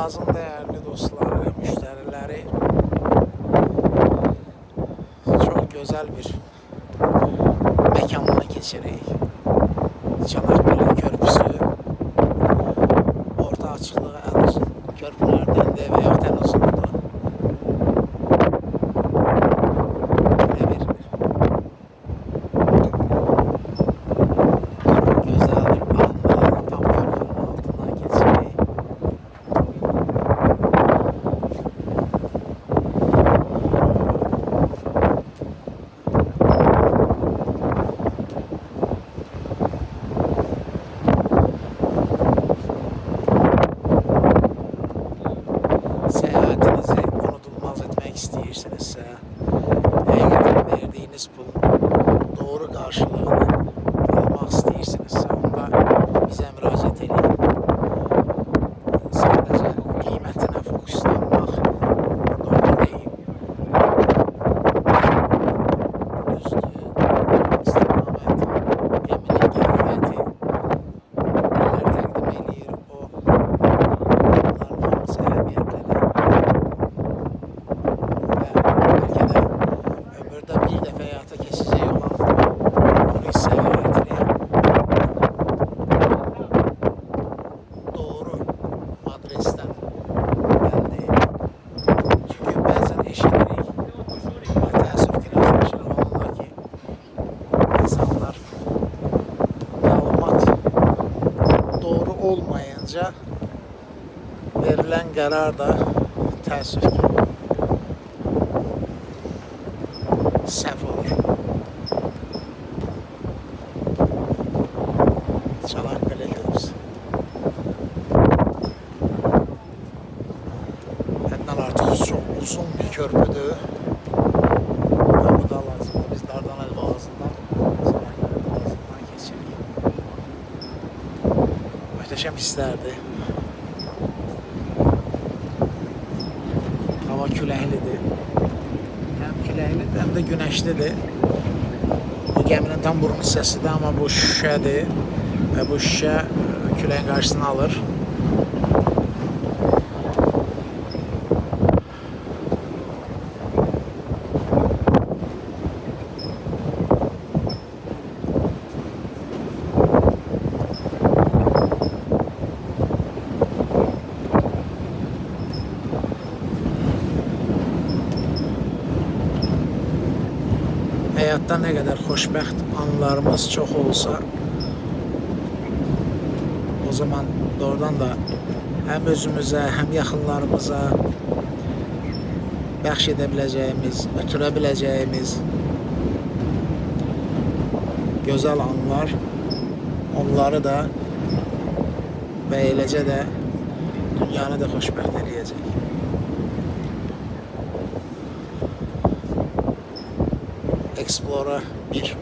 Arazın değerli dostları ve müşterileri, çok güzel bir mekandan geçirik. Çanakkale Körpüsü orta açıklığı en uzun köprülerden de ve en uzunudur. Böyle bir güzel bir anda tam köprünün altından geçirik. Seyahatinizi unutulmaz etmek istəyirsinizsə, həqiqətən verdiyiniz pulun doğru qarşılığını almaq istəyirsinizsə, onda bizə müraciət edin. Sadəcə qiymətinə fokuslanmaq doğru deyil. Düzdür, istiqamət, gəminin keyfiyyəti nələr təqdim eləyir, onların hamısı əhəmiyyətlidir. Belki de ömürde bir defa hayata geçeceği olan turist seyahatini doğru adresten elde edin. Çünkü bazen eşitlik ve təəssüf ki rastlaşırıq onunla ki insanlar məlumat doğru olmayınca verilen karar da təəssüf ki səhv olur. Çanakkale Körpüsü. Həddən artıq çox uzun bir körpüdür. Və bu da lazım. Biz Dardanel boğazından Çanakkale boğazından keçirik. Möhtəşəm hisslərdir. Hava küləklidir. Hem küləklidir, hem de güneşlidir. Bu geminin tam burun hissəsidir, amma bu şüşədir və bu şüşə küləyin qarşısını alır. Həyatda nə qədər xoşbəxt anlarımız çox olsa, o zaman doğrudan da həm özümüzə, həm yaxınlarımıza bəxş edə biləcəyimiz, ötürə biləcəyimiz gözəl anlar, onları da və eləcə də dünyanı da xoşbəxt eləyəcək. Explora 1